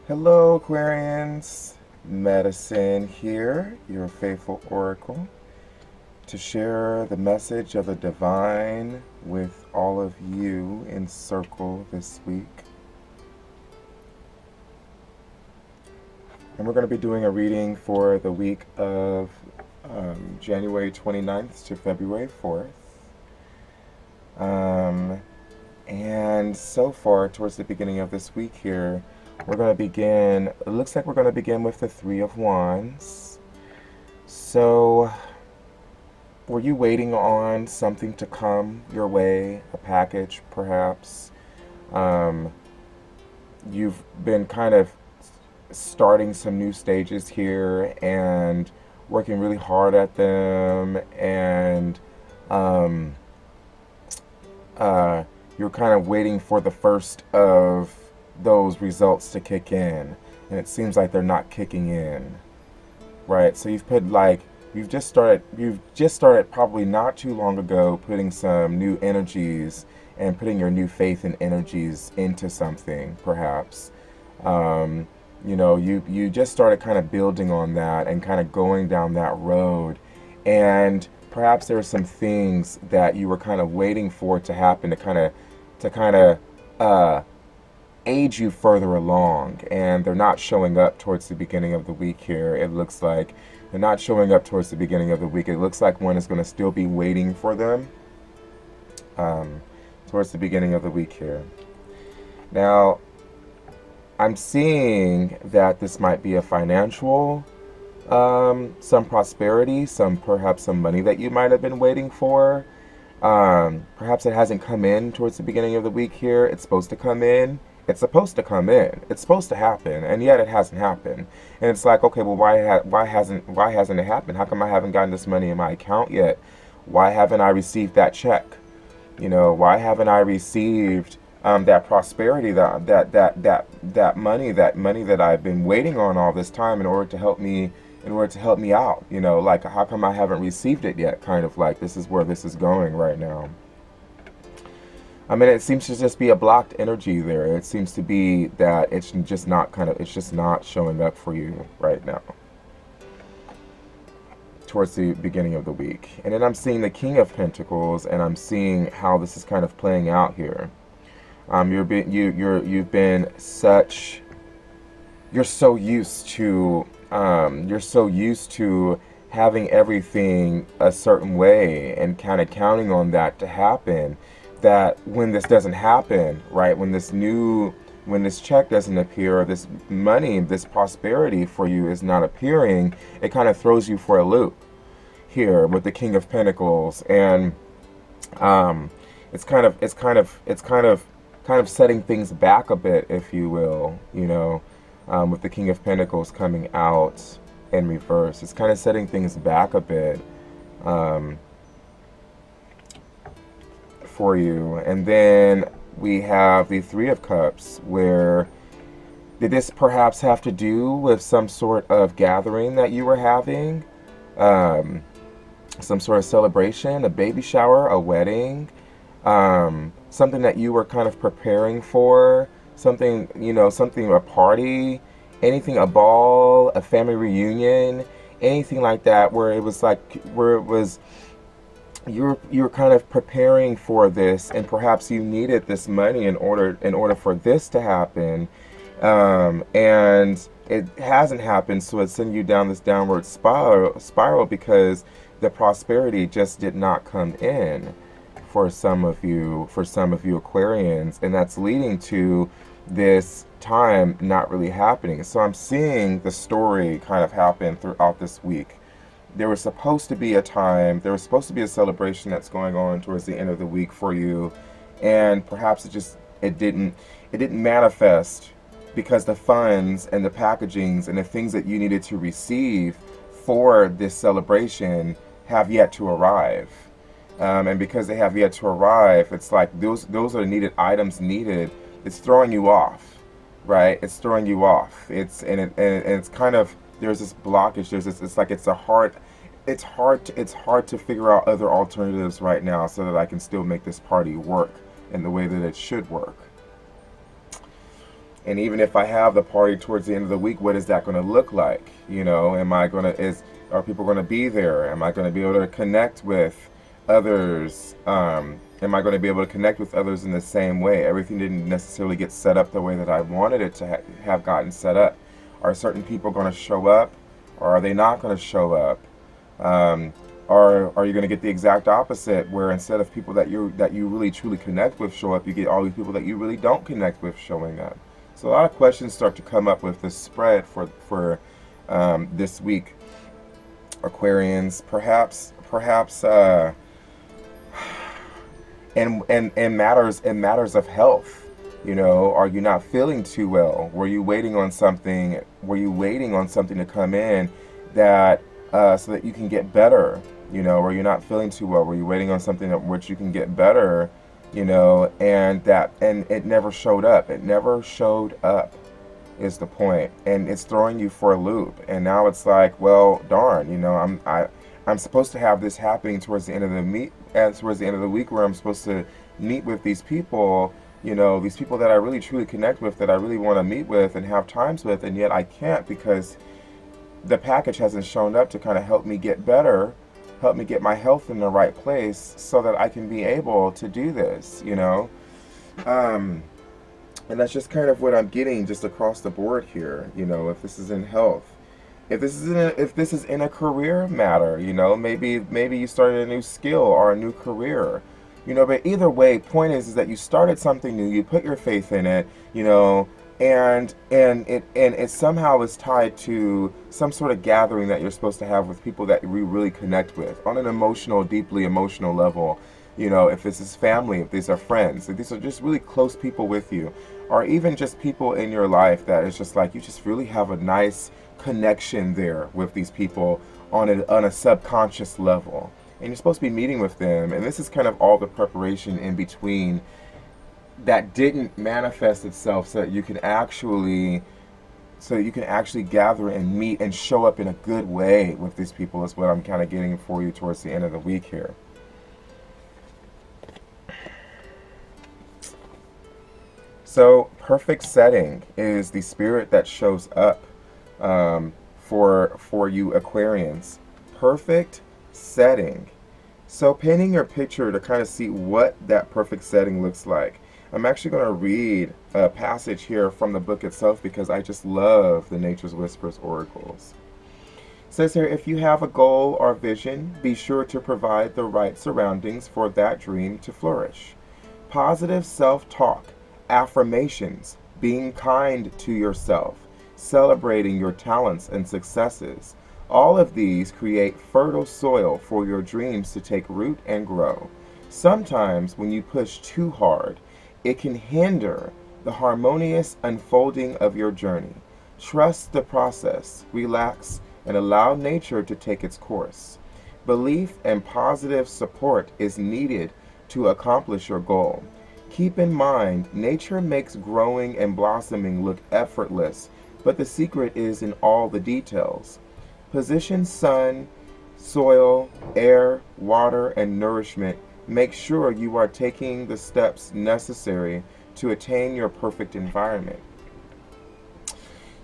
Hello, Aquarians. Medicine here, your faithful oracle, to share the message of the divine with all of you in circle this week. And we're going to be doing a reading for the week of January 29th to February 4th. And so far, towards the beginning of this week here, we're going to begin, it looks like we're going to begin with the Three of Wands. So, were you waiting on something to come your way, a package perhaps? You've been kind of starting some new stages here and working really hard at them, and you're kind of waiting for the first of those results to kick in, and it seems like they're not kicking in, right? So you've just started probably not too long ago putting some new energies and putting your new faith and energies into something, perhaps. You just started kind of building on that and kind of going down that road, and perhaps there are some things that you were kind of waiting for to happen to kind of aid you further along, and they're not showing up towards the beginning of the week here. It looks like they're not showing up towards the beginning of the week. It looks like one is going to still be waiting for them towards the beginning of the week here. Now, I'm seeing that this might be a financial, some prosperity, perhaps some money that you might have been waiting for. Perhaps it hasn't come in towards the beginning of the week here. It's supposed to come in. It's supposed to come in. It's supposed to happen, and yet it hasn't happened. And it's like, okay, well, why hasn't it happened? How come I haven't gotten this money in my account yet? Why haven't I received that check? Why haven't I received that prosperity, that money that I've been waiting on all this time in order to help me out? Like, how come I haven't received it yet? Kind of like, this is where this is going right now. I mean, it seems to just be a blocked energy there. It seems to be that it's just not showing up for you right now towards the beginning of the week. And then I'm seeing the King of Pentacles, and I'm seeing how this is kind of playing out here. You're so used to having everything a certain way and kind of counting on that to happen, that when this doesn't happen, right, when this check doesn't appear, or this money, this prosperity for you is not appearing, it kind of throws you for a loop here with the King of Pentacles. And it's kind of setting things back a bit, if you will, with the King of Pentacles coming out in reverse. It's kind of setting things back a bit for you. And then we have the Three of Cups, where did this perhaps have to do with some sort of gathering that you were having? Some sort of celebration, a baby shower, a wedding, something that you were kind of preparing for, something, a party, anything, a ball, a family reunion, anything like that, where it was you're kind of preparing for this, and perhaps you needed this money in order for this to happen, and it hasn't happened, so it's sending you down this downward spiral because the prosperity just did not come in for some of you Aquarians, and that's leading to this time not really happening. So I'm seeing the story kind of happen throughout this week. There was supposed to be a time, there was supposed to be a celebration that's going on towards the end of the week for you, and perhaps it didn't manifest because the funds and the packagings and the things that you needed to receive for this celebration have yet to arrive. And because they have yet to arrive, it's like those are the items needed. It's throwing you off, right? It's throwing you off. It's kind of, there's this blockage. It's hard to figure out other alternatives right now so that I can still make this party work in the way that it should work. And even if I have the party towards the end of the week, what is that going to look like? You know, are people going to be there? Am I going to be able to connect with others? Am I going to be able to connect with others in the same way? Everything didn't necessarily get set up the way that I wanted it to have gotten set up. Are certain people going to show up, or are they not going to show up? Or are you going to get the exact opposite, where instead of people that you really truly connect with show up, you get all these people that you really don't connect with showing up? So a lot of questions start to come up with this spread for this week, Aquarians. Perhaps in matters of health. You know, are you not feeling too well? Were you waiting on something? To come in that so that you can get better? You know, or you're not feeling too well? Were you waiting on something that which you can get better? You know, and it never showed up. It never showed up, is the point, and it's throwing you for a loop. And now it's like, well, darn, you know, I'm supposed to have this happening towards the end of the week, where I'm supposed to meet with these people. You know, these people that I really truly connect with, that I really want to meet with and have times with, and yet I can't because the package hasn't shown up to kind of help me get better, help me get my health in the right place so that I can be able to do this, you know. And that's just kind of what I'm getting just across the board here, you know. If this is in health, if this is in a career matter, you know, maybe you started a new skill or a new career, you know. But either way, point is that you started something new, you put your faith in it, you know, and it somehow is tied to some sort of gathering that you're supposed to have with people that we really connect with on an deeply emotional level. You know, if this is family, if these are friends, if these are just really close people with you, or even just people in your life that is just like, you just really have a nice connection there with these people on a subconscious level. And you're supposed to be meeting with them, and this is kind of all the preparation in between that didn't manifest itself so that you can actually gather and meet and show up in a good way with these people, is what I'm kind of getting for you towards the end of the week here. So perfect setting is the spirit that shows up for you Aquarians. Perfect setting. So painting your picture to kind of see what that perfect setting looks like. I'm actually going to read a passage here from the book itself because I just love the Nature's Whispers oracles. It says here, if you have a goal or vision, be sure to provide the right surroundings for that dream to flourish. Positive self-talk, affirmations, being kind to yourself, celebrating your talents and successes, all of these create fertile soil for your dreams to take root and grow. Sometimes when you push too hard, it can hinder the harmonious unfolding of your journey. Trust the process, relax, and allow nature to take its course. Belief and positive support is needed to accomplish your goal. Keep in mind, nature makes growing and blossoming look effortless, but the secret is in all the details. Position sun, soil, air, water, and nourishment. Make sure you are taking the steps necessary to attain your perfect environment.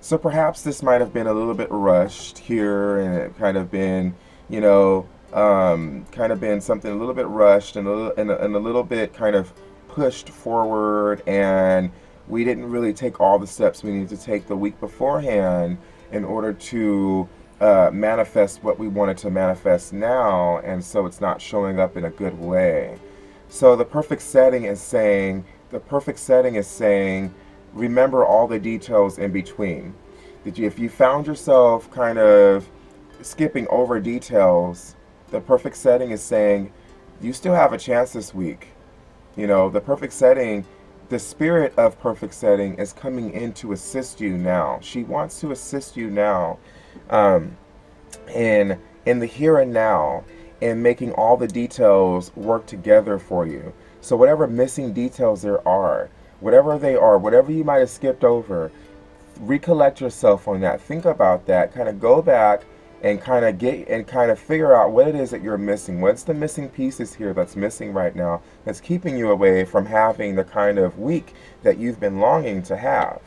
So perhaps this might have been a little bit rushed here, and it kind of been, you know, kind of been something a little bit rushed and a little bit kind of pushed forward, and we didn't really take all the steps we needed to take the week beforehand in order to manifest what we wanted to manifest now, and so it's not showing up in a good way. So the perfect setting is saying, remember all the details in between. If you found yourself kind of skipping over details, the perfect setting is saying you still have a chance this week. You know, the perfect setting, the spirit of perfect setting is coming in to assist you now. She wants to assist you now. In the here and now, and making all the details work together for you. So whatever missing details there are, whatever they are, whatever you might have skipped over, recollect yourself on that. Think about that. Kind of go back and kind of figure out what it is that you're missing. What's the missing pieces here that's missing right now that's keeping you away from having the kind of week that you've been longing to have?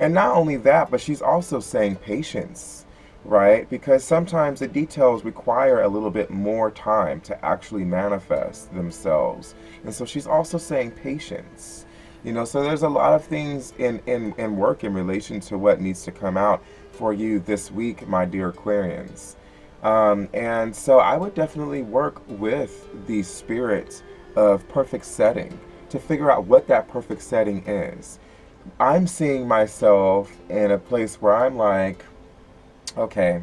And not only that, but she's also saying patience, right? Because sometimes the details require a little bit more time to actually manifest themselves. And so she's also saying patience. You know, so there's a lot of things in work in relation to what needs to come out for you this week, my dear Aquarians. And so I would definitely work with the spirit of perfect setting to figure out what that perfect setting is. I'm seeing myself in a place where I'm like, okay,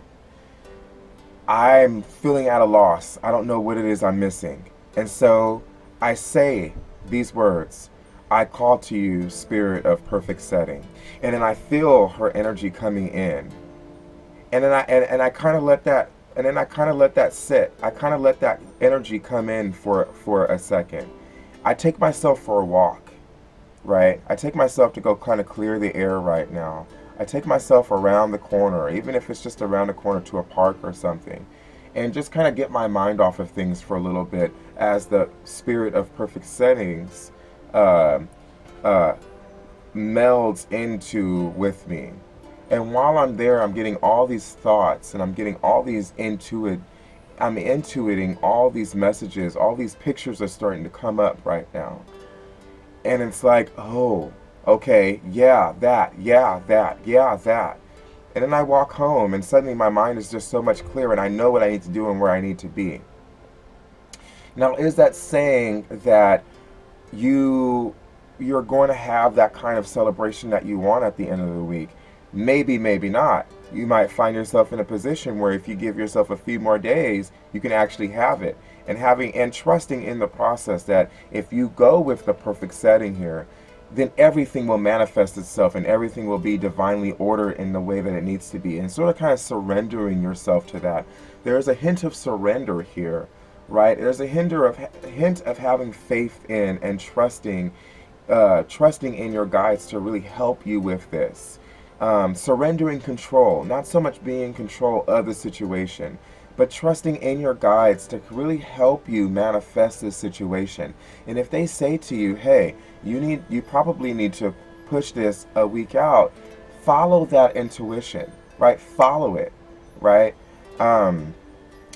I'm feeling at a loss. I don't know what it is I'm missing. And so I say these words: I call to you, spirit of perfect setting. And then I feel her energy coming in. And then I kind of let that, and then I kind of let that sit. I kind of let that energy come in for a second. I take myself for a walk. Right? I take myself to go kind of clear the air right now. I take myself around the corner, even if it's just around the corner to a park or something, and just kind of get my mind off of things for a little bit as the spirit of perfect settings melds into with me. And while I'm there, I'm getting all these thoughts, and I'm getting all these I'm intuiting all these messages, all these pictures are starting to come up right now. And it's like, oh, okay, yeah, that. And then I walk home, and suddenly my mind is just so much clearer, and I know what I need to do and where I need to be. Now, is that saying that you're going to have that kind of celebration that you want at the end of the week? Maybe, maybe not. You might find yourself in a position where if you give yourself a few more days, you can actually have it. And trusting in the process that if you go with the perfect setting here, then everything will manifest itself and everything will be divinely ordered in the way that it needs to be. And sort of kind of surrendering yourself to that. There's a hint of surrender here, right? There's a hint of having faith in and trusting in your guides to really help you with this. Surrendering control, not so much being in control of the situation, but trusting in your guides to really help you manifest this situation. And if they say to you, hey, you probably need to push this a week out, follow that intuition, right? Follow it, right?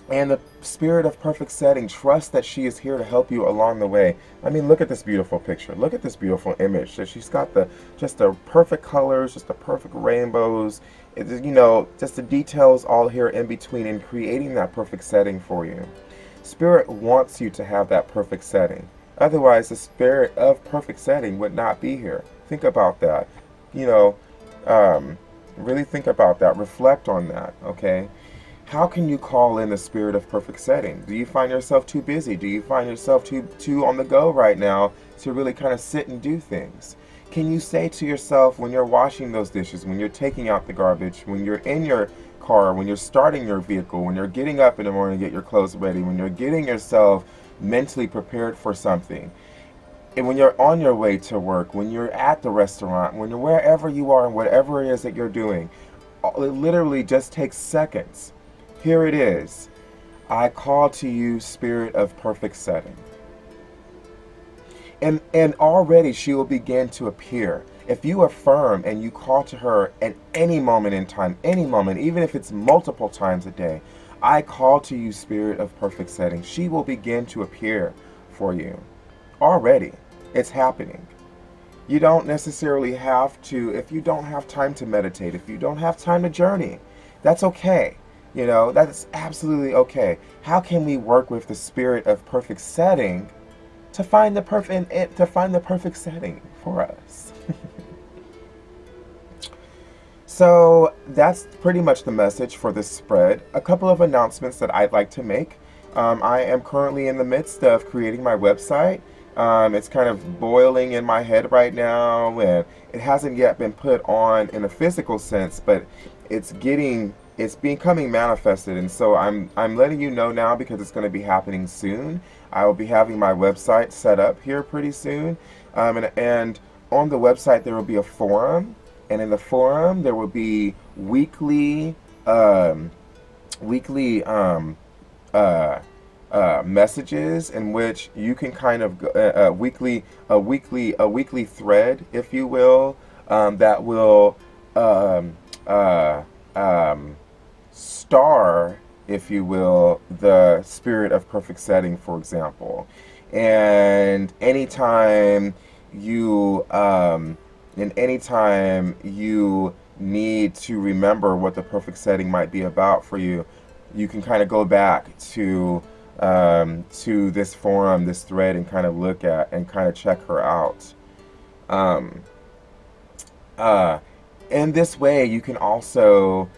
And the spirit of perfect setting, trust that she is here to help you along the way. I mean, look at this beautiful picture. Look at this beautiful image. That she's got just the perfect colors, just the perfect rainbows. You know, just the details all here in between and creating that perfect setting for you. Spirit wants you to have that perfect setting. Otherwise, the spirit of perfect setting would not be here. Think about that. You know, really think about that. Reflect on that, okay? How can you call in the spirit of perfect setting? Do you find yourself too busy? Do you find yourself too on the go right now to really kind of sit and do things? Can you say to yourself when you're washing those dishes, when you're taking out the garbage, when you're in your car, when you're starting your vehicle, when you're getting up in the morning to get your clothes ready, when you're getting yourself mentally prepared for something, and when you're on your way to work, when you're at the restaurant, when you're wherever you are and whatever it is that you're doing, it literally just takes seconds. Here it is. I call to you, spirit of perfect setting. And already she will begin to appear. If you affirm and you call to her at any moment in time, any moment, even if it's multiple times a day, I call to you, spirit of perfect setting, she will begin to appear for you. Already. It's happening. You don't necessarily have to, if you don't have time to meditate, if you don't have time to journey, that's okay. You know, that's absolutely okay. How can we work with the spirit of perfect setting to find the perfect setting for us? So that's pretty much the message for this spread. A couple of announcements that I'd like to make. I am currently in the midst of creating my website. It's kind of boiling in my head right now, and it hasn't yet been put on in a physical sense, but it's becoming manifested, and so I'm letting you know now because it's going to be happening soon. I will be having my website set up here pretty soon, and on the website there will be a forum, and in the forum there will be weekly messages in which you can kind of a weekly thread, if you will, that will star, if you will, the spirit of perfect setting, for example. And anytime you need to remember what the perfect setting might be about for you, you can kind of go back to this forum, this thread, and kind of look at and kind of check her out. In this way, you can also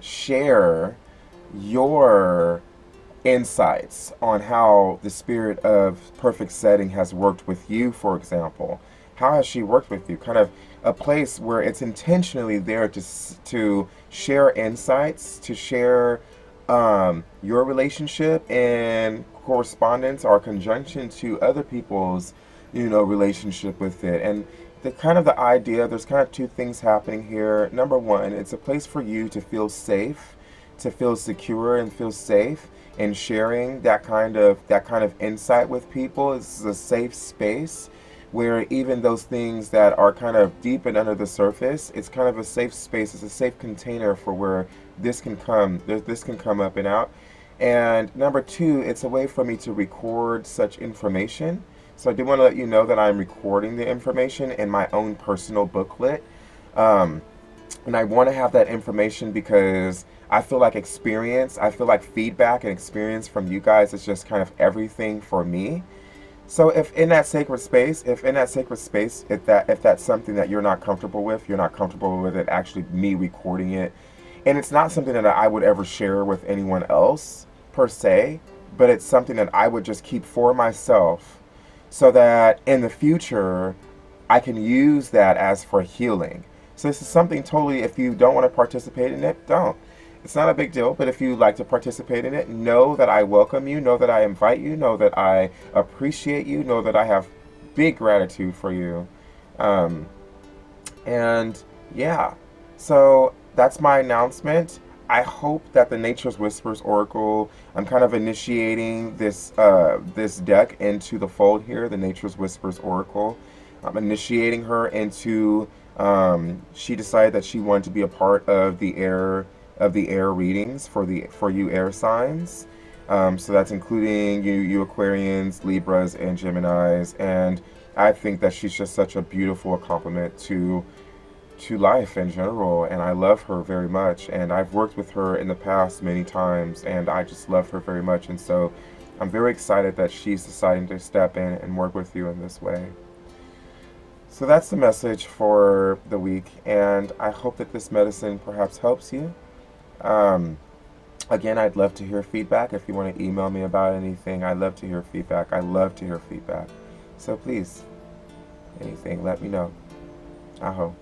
share your insights on how the spirit of perfect setting has worked with you, for example. How has she worked with you? Kind of a place where it's intentionally there to share insights, to share your relationship in correspondence or conjunction to other people's, relationship with it. And the idea, there's kind of two things happening here. Number one, it's a place for you to feel safe, to feel secure and feel safe in sharing that kind of insight with people. It's a safe space where even those things that are kind of deep and under the surface, it's kind of a safe space. It's a safe container for where this can come up and out. And number two, it's a way for me to record such information. So I do want to let you know that I'm recording the information in my own personal booklet. And I want to have that information because I feel like feedback and experience from you guys is just kind of everything for me. So if that's something that you're not comfortable with it actually me recording it, and it's not something that I would ever share with anyone else per se, but it's something that I would just keep for myself so that in the future I can use that as for healing. So this is something totally, if you don't want to participate in it, don't. It's not a big deal, but if you'd like to participate in it, know that I welcome you, know that I invite you, know that I appreciate you, know that I have big gratitude for you. And yeah, so that's my announcement. I hope that the Nature's Whispers Oracle, I'm kind of initiating this deck into the fold here, the Nature's Whispers Oracle. I'm initiating her into, she decided that she wanted to be a part of the air readings for you air signs. So that's including you Aquarians, Libras, and Geminis. And I think that she's just such a beautiful complement to life in general, and I love her very much, and I've worked with her in the past many times, and I just love her very much. And so I'm very excited that she's deciding to step in and work with you in this way. So that's the message for the week, and I hope that this medicine perhaps helps you. Again, I'd love to hear feedback. If you want to email me about anything, I'd love to hear feedback. I love to hear feedback. So please, anything, let me know. Aho.